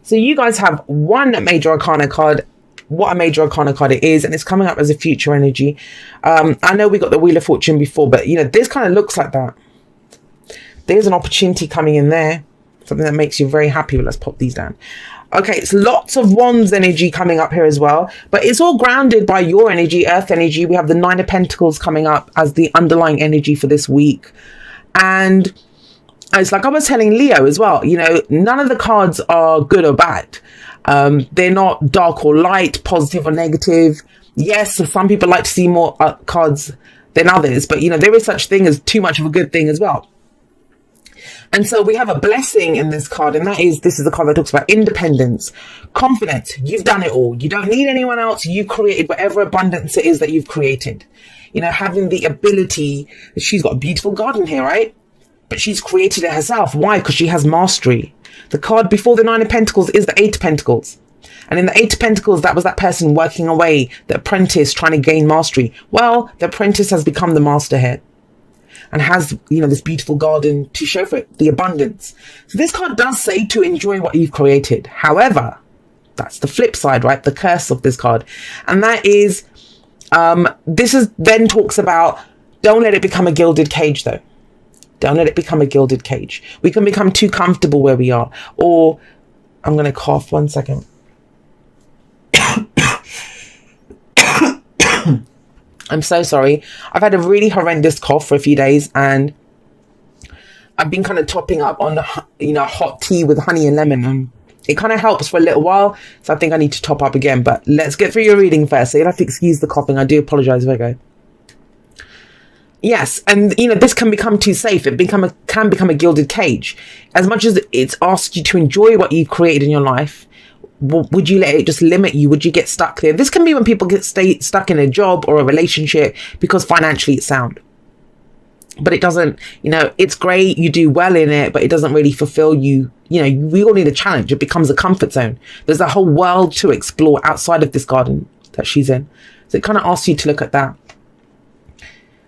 So you guys have one major arcana card, what a major arcana card it is, and it's coming up as a future energy. I know we got the Wheel of Fortune before, but you know, this kind of looks like that. There's an opportunity coming in there, something that makes you very happy. But let's pop these down. Okay, it's lots of Wands energy coming up here as well, but it's all grounded by your energy, Earth energy. We have the Nine of Pentacles coming up as the underlying energy for this week. And it's like I was telling Leo as well, you know, none of the cards are good or bad. They're not dark or light, positive or negative. Yes, some people like to see more cards than others, but you know, there is such thing as too much of a good thing as well. And so we have a blessing in this card, and this is the card that talks about independence, confidence. You've done it all. You don't need anyone else. You created whatever abundance it is that you've created. You know, having the ability. She's got a beautiful garden here, right? But she's created it herself. Why? Because she has mastery. The card before the Nine of Pentacles is the Eight of Pentacles. And in the Eight of Pentacles, that was that person working away, the apprentice trying to gain mastery. Well, the apprentice has become the master here. And has, you know, this beautiful garden to show for it, the abundance. So this card does say to enjoy what you've created. However, that's the flip side, right? The curse of this card. And that is, then talks about, don't let it become a gilded cage though. Don't let it become a gilded cage. We can become too comfortable where we are. Or, I'm going to cough 1 second. I'm so sorry. I've had a really horrendous cough for a few days, and I've been kind of topping up on the, you know, hot tea with honey and lemon, and it kind of helps for a little while. So I think I need to top up again, but let's get through your reading first. So you'll have to excuse the coughing. I do apologize, Virgo. Yes, and you know, this can become too safe. It can become a gilded cage. As much as it's asked you to enjoy what you've created in your life, would you let it just limit you? Would you get stuck there? This can be when people stay stuck in a job or a relationship because financially it's sound. But it doesn't, you know, it's great, you do well in it, but it doesn't really fulfill you. You know, we all need a challenge. It becomes a comfort zone. There's a whole world to explore outside of this garden that she's in. So it kind of asks you to look at that.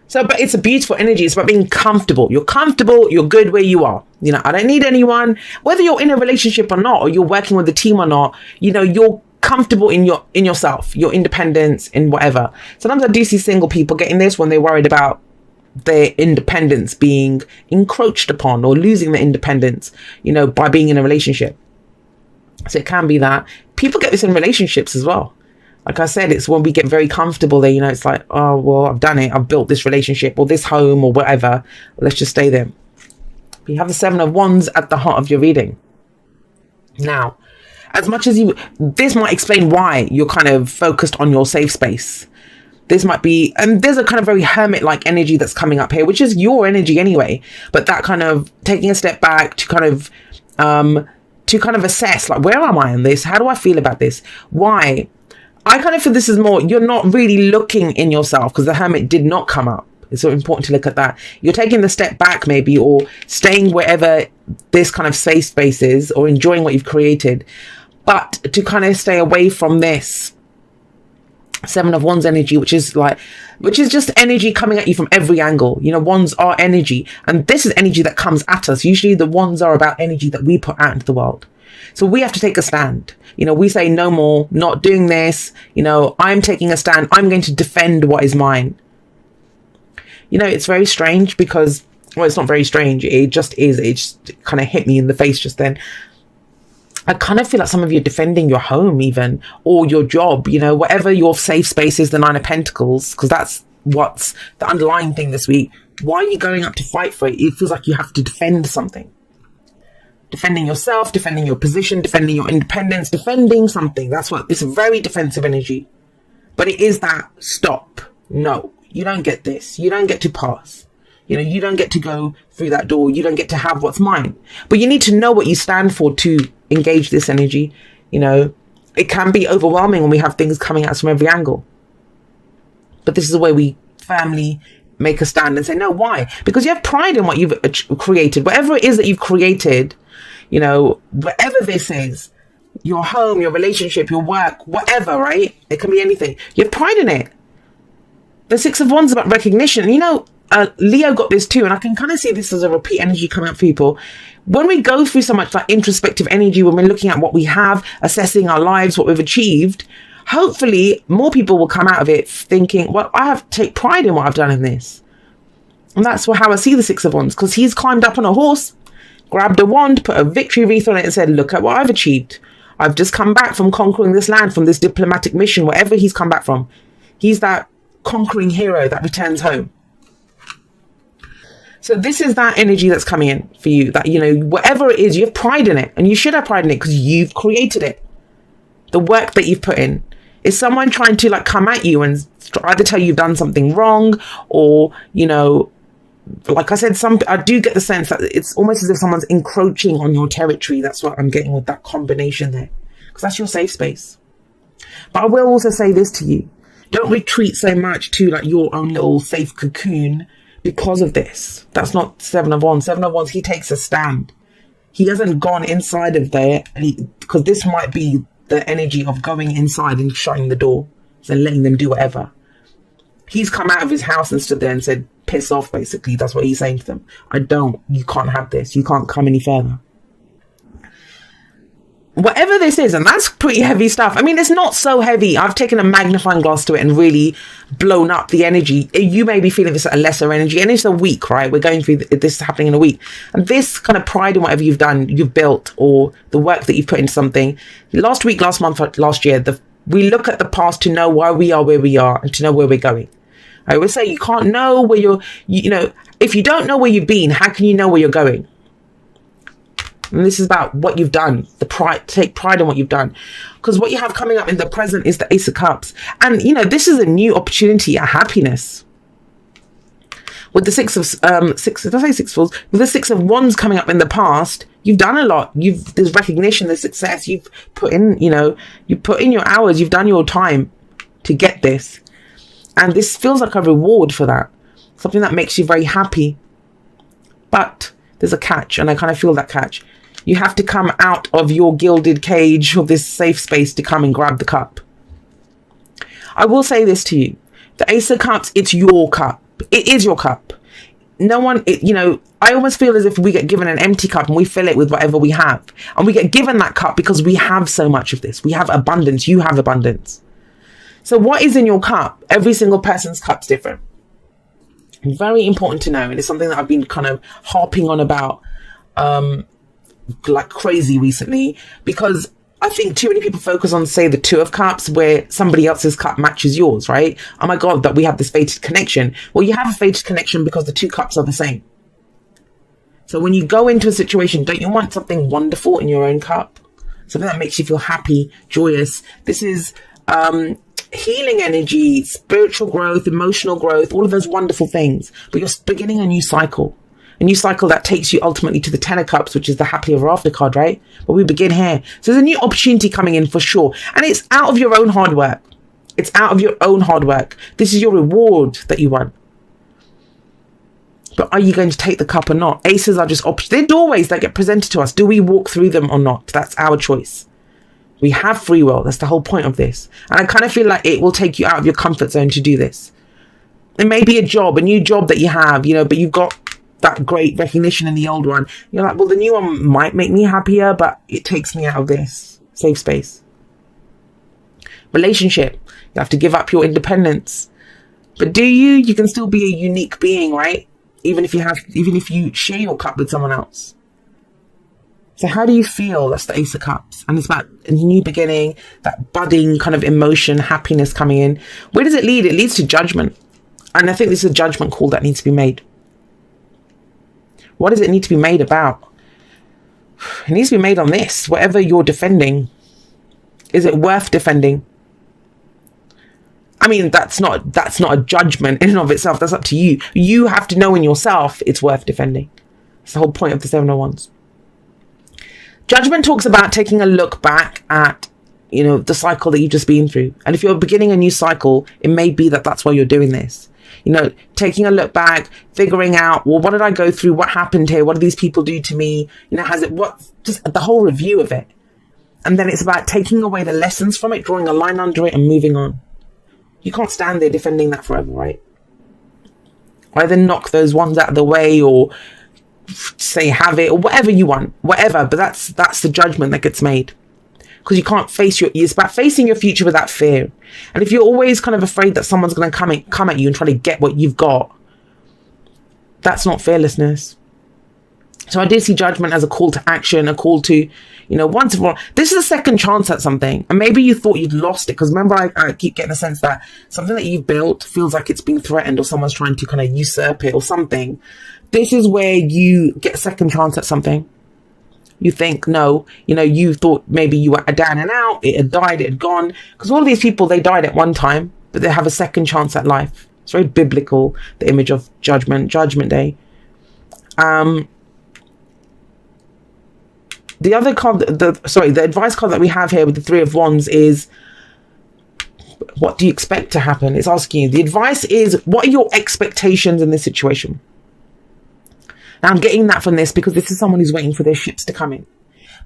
So, but it's a beautiful energy. It's about being comfortable. You're comfortable. You're good where you are. You know, I don't need anyone, whether you're in a relationship or not, or you're working with a team or not, you know, you're comfortable in yourself, your independence, in whatever. Sometimes I do see single people getting this when they're worried about their independence being encroached upon or losing their independence, you know, by being in a relationship. So it can be that people get this in relationships as well. Like I said, it's when we get very comfortable there, you know, it's like, oh, well, I've done it. I've built this relationship or this home or whatever. Let's just stay there. You have the Seven of Wands at the heart of your reading. Now, as much as this might explain why you're kind of focused on your safe space. This might be, and there's a kind of very hermit-like energy that's coming up here, which is your energy anyway. But that kind of taking a step back to kind of assess, like, where am I in this? How do I feel about this? Why? I kind of feel this is more, you're not really looking in yourself because the Hermit did not come up. It's so important to look at that. You're taking the step back maybe, or staying wherever this kind of safe space is, or enjoying what you've created. But to kind of stay away from this Seven of Wands energy, which is just energy coming at you from every angle. You know, Wands are energy, and this is energy that comes at us. Usually the Wands are about energy that we put out into the world. So we have to take a stand. You know, we say no more, not doing this. You know, I'm taking a stand. I'm going to defend what is mine. You know, it's very strange because, well, it's not very strange. It just is. It just kind of hit me in the face just then. I kind of feel like some of you are defending your home even, or your job, you know, whatever your safe space is, the Nine of Pentacles, because that's what's the underlying thing this week. Why are you going up to fight for it? It feels like you have to defend something. Defending yourself, defending your position, defending your independence, defending something. That's what, it's a very defensive energy. But it is that stop. No, you don't get this. You don't get to pass. You know, you don't get to go through that door. You don't get to have what's mine. But you need to know what you stand for to engage this energy. You know, it can be overwhelming when we have things coming at us from every angle. But this is the way we firmly make a stand and say, no, why? Because you have pride in what you've created. Whatever it is that you've created, you know, whatever this is, your home, your relationship, your work, whatever, right? It can be anything. You have pride in it. The Six of Wands is about recognition. You know, Leo got this too, and I can kind of see this as a repeat energy coming up for people. When we go through so much like introspective energy, when we're looking at what we have, assessing our lives, what we've achieved, hopefully more people will come out of it thinking, well, I have to take pride in what I've done in this. And that's how I see the Six of Wands, because he's climbed up on a horse, grabbed a wand, put a victory wreath on it and said, look at what I've achieved. I've just come back from conquering this land, from this diplomatic mission, wherever he's come back from. He's that conquering hero that returns home. So this is that energy that's coming in for you, that, you know, whatever it is, you have pride in it, and you should have pride in it because you've created it. The work that you've put in. Is someone trying to like come at you and either tell you you've done something wrong, or, you know, like I said, I do get the sense that it's almost as if someone's encroaching on your territory. That's what I'm getting with that combination there, because that's your safe space. But I will also say this to you. Don't retreat so much to like your own little safe cocoon because of this. That's not Seven of Wands. Seven of Wands, he takes a stand. He hasn't gone inside of there, because this might be the energy of going inside and shutting the door and letting them do whatever. He's come out of his house and stood there and said, piss off, basically. That's what he's saying to them. You can't have this. You can't come any further. Whatever this is, and that's pretty heavy stuff. I mean, it's not so heavy. I've taken a magnifying glass to it and really blown up the energy. You may be feeling this at a lesser energy, and it's a week, right? We're going through this happening in a week. And this kind of pride in whatever you've done, you've built, or the work that you've put into something. Last week, last month, last year, we look at the past to know why we are where we are and to know where we're going. I always say you can't know where you know, if you don't know where you've been, how can you know where you're going? And this is about what you've done, take pride in what you've done. Because what you have coming up in the present is the Ace of Cups. And, you know, this is a new opportunity, a happiness. With the with the Six of Wands coming up in the past, you've done a lot. There's recognition, there's success. You've put in, you know, you put in your hours, you've done your time to get this. And this feels like a reward for that. Something that makes you very happy. But there's a catch, and I kind of feel that catch. You have to come out of your gilded cage or this safe space to come and grab the cup. I will say this to you. The Ace of Cups, it's your cup. It is your cup. No one, you know, I almost feel as if we get given an empty cup and we fill it with whatever we have. And we get given that cup because we have so much of this. We have abundance. You have abundance. So what is in your cup? Every single person's cup's different. Very important to know. And it's something that I've been kind of harping on about like crazy recently, because I think too many people focus on, say, the Two of Cups, where somebody else's cup matches yours, right? Oh my God, that we have this fated connection. Well, you have a fated connection because the two cups are the same. So when you go into a situation, don't you want something wonderful in your own cup? Something that makes you feel happy, joyous. This is healing energy, spiritual growth, emotional growth, all of those wonderful things. But you're beginning a new cycle. A new cycle that takes you ultimately to the Ten of Cups, which is the happily ever after card, right? But we begin here. So there's a new opportunity coming in for sure. And it's out of your own hard work. It's out of your own hard work. This is your reward that you want. But are you going to take the cup or not? Aces are just options. They're doorways that get presented to us. Do we walk through them or not? That's our choice. We have free will. That's the whole point of this. And I kind of feel like it will take you out of your comfort zone to do this. It may be a new job that you have, you know, but you've got that great recognition in the old one. You're like, well, the new one might make me happier, but it takes me out of this safe space. Relationship. You have to give up your independence. But do you? You can still be a unique being, right? Even if you share your cup with someone else. So how do you feel? That's the Ace of Cups. And it's about a new beginning, that budding kind of emotion, happiness coming in. Where does it lead? It leads to judgment. And I think this is a judgment call that needs to be made. What does it need to be made about? It needs to be made on this. Whatever you're defending, is it worth defending? I mean, that's not a judgment in and of itself. That's up to you. You have to know in yourself it's worth defending. It's the whole point of the Seven of Wands. Judgment talks about taking a look back at, you know, the cycle that you've just been through. And if you're beginning a new cycle, it may be that that's why you're doing this. You know, taking a look back, figuring out, well, what did I go through? What happened here? What did these people do to me? You know, just the whole review of it. And then it's about taking away the lessons from it, drawing a line under it and moving on. You can't stand there defending that forever, right? Either knock those ones out of the way, or say have it, or whatever you want, whatever. But that's the judgment that gets made, because you can't face it's about facing your future without fear. And if you're always kind of afraid that someone's going to come at you and try to get what you've got, that's not fearlessness. So I do see judgment as a call to action, a call to, once and for all, this is a second chance at something. And maybe you thought you'd lost it, because remember, I keep getting a sense that something that you've built feels like it's being threatened, or someone's trying to kind of usurp it or something. This is where you get a second chance at something. You think, no, you thought maybe you were down and out, it had died, it had gone. Because all of these people, they died at one time, but they have a second chance at life. It's very biblical, the image of judgment day. The other card, the advice card that we have here with the Three of Wands is, what do you expect to happen? It's asking you. The advice is, what are your expectations in this situation? Now, I'm getting that from this because this is someone who's waiting for their ships to come in.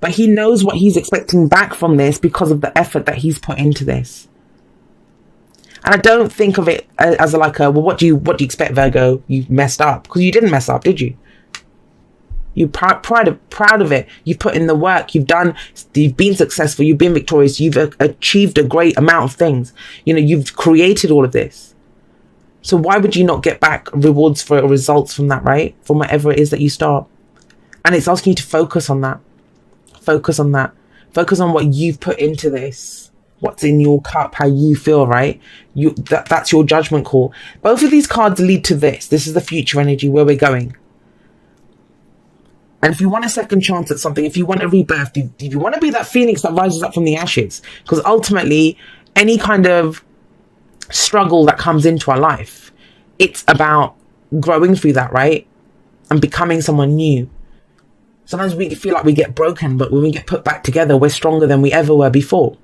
But he knows what he's expecting back from this because of the effort that he's put into this. And I don't think of it as like well, what do you expect, Virgo? You messed up. Because you didn't mess up, did you? You're proud of it. You've put in the work. You've been successful. You've been victorious. You've achieved a great amount of things. You've created all of this. So why would you not get back rewards for results from that, right? From whatever it is that you start. And it's asking you to focus on that. Focus on that. Focus on what you've put into this. What's in your cup, how you feel, right? That's your judgment call. Both of these cards lead to this. This is the future energy, where we're going. And if you want a second chance at something, if you want a rebirth, if you want to be that phoenix that rises up from the ashes, because ultimately any kind of struggle that comes into our life, it's about growing through that, right? And becoming someone new. Sometimes we feel like we get broken, but when we get put back together, we're stronger than we ever were before.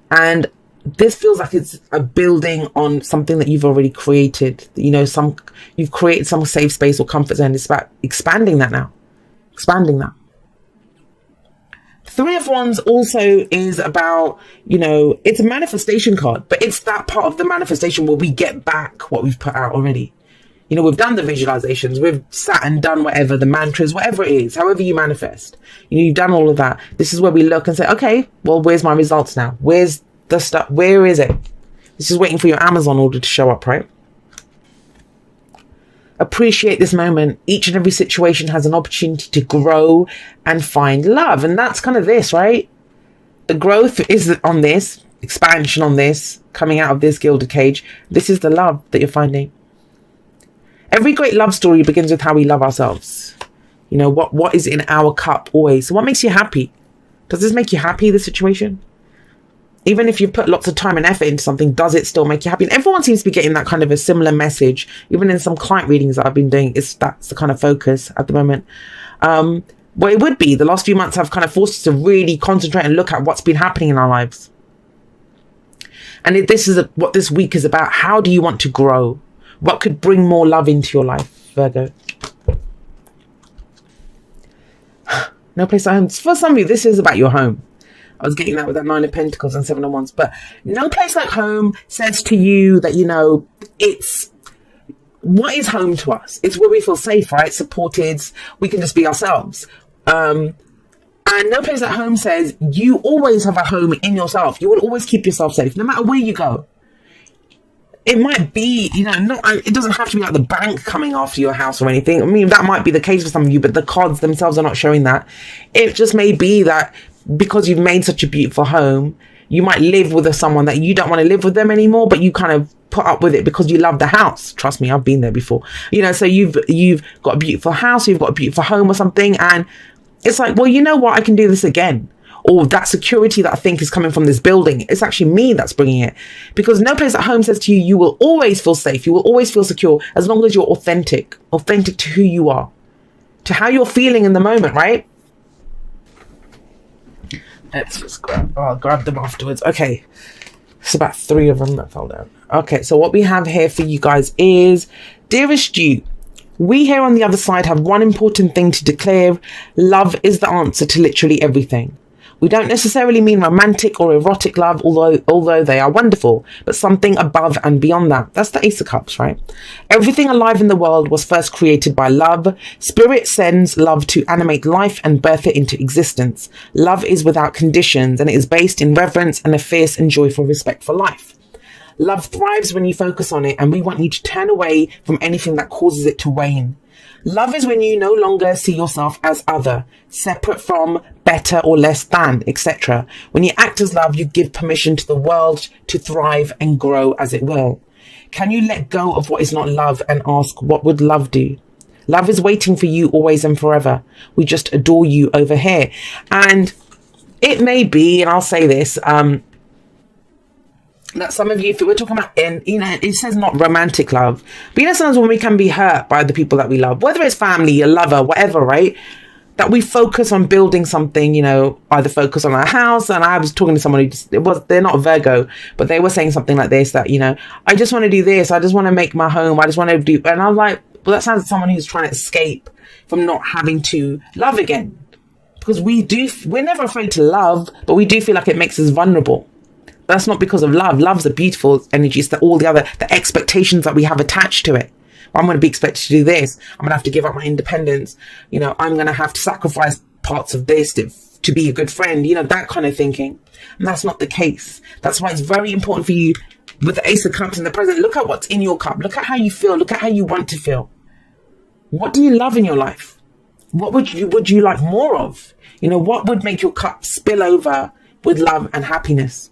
And this feels like it's a building on something that you've already created. You've created some safe space or comfort zone. It's about expanding that now. Expanding that. Three of Wands also is about, it's a manifestation card, but it's that part of the manifestation where we get back what we've put out already. We've done the visualizations, we've sat and done whatever, the mantras, whatever it is, however you manifest. You've done all of that. This is where we look and say, okay, well, where's my results now? Where's the stuff? Where is it? This is waiting for your Amazon order to show up, right? Appreciate this moment. Each and every situation has an opportunity to grow and find love. And that's kind of this, right? The growth is on this, expansion on this, coming out of this gilded cage. This is the love that you're finding. Every great love story begins with how we love ourselves. What is in our cup always. So what makes you happy? Does this make you happy, the situation? Even if you put lots of time and effort into something, does it still make you happy? And everyone seems to be getting that kind of a similar message. Even in some client readings that I've been doing, that's the kind of focus at the moment. Well, it would be. The last few months have kind of forced us to really concentrate and look at what's been happening in our lives. And this is what this week is about. How do you want to grow? What could bring more love into your life, Virgo? No place at home. For some of you, this is about your home. I was getting that with that Nine of Pentacles and Seven of Wands. But no place like home says to you that, it's what is home to us. It's where we feel safe, right? Supported. We can just be ourselves. And no place at home says you always have a home in yourself. You will always keep yourself safe, no matter where you go. It might be, it doesn't have to be like the bank coming after your house or anything. I mean, that might be the case for some of you, but the cards themselves are not showing that. It just may be that because you've made such a beautiful home, you might live with someone that you don't want to live with them anymore, but you kind of put up with it because you love the house. Trust me, I've been there before. So you've got a beautiful house, you've got a beautiful home or something, and it's like, well, you know what? I can do this again. Or that security that I think is coming from this building, it's actually me that's bringing it. Because no place at home says to you, you will always feel safe. You will always feel secure as long as you're authentic to who you are, to how you're feeling in the moment, right? Let's just I'll grab them afterwards. Okay. It's about 3 of them that fell down. Okay, so what we have here for you guys is, dearest you, we here on the other side have one important thing to declare. Love is the answer to literally everything. We don't necessarily mean romantic or erotic love, although they are wonderful, but something above and beyond that. That's the Ace of Cups, right? Everything alive in the world was first created by love. Spirit sends love to animate life and birth it into existence. Love is without conditions, and it is based in reverence and a fierce and joyful respect for life. Love thrives when you focus on it, and we want you to turn away from anything that causes it to wane. Love is when you no longer see yourself as other, separate from, better or less than, etc. When you act as love, you give permission to the world to thrive and grow as it will. Can you let go of what is not love and ask, what would love do? Love is waiting for you always and forever. We just adore you over here. And it may be, and I'll say this, that some of you, if we're talking about, it says not romantic love, but sometimes when we can be hurt by the people that we love, whether it's family, a lover, whatever, right? That we focus on building something, either focus on our house. And I was talking to someone they're not Virgo, but they were saying something like this, that, I just want to do this. I just want to make my home. I just want to do, and I'm like, well, that sounds like someone who's trying to escape from not having to love again. Because we're never afraid to love, but we do feel like it makes us vulnerable. That's not because of love. Love's a beautiful energy. It's the expectations that we have attached to it. I'm going to be expected to do this. I'm going to have to give up my independence. I'm going to have to sacrifice parts of this to be a good friend. That kind of thinking. And that's not the case. That's why it's very important for you with the Ace of Cups in the present. Look at what's in your cup. Look at how you feel. Look at how you want to feel. What do you love in your life? What would you like more of? What would make your cup spill over with love and happiness?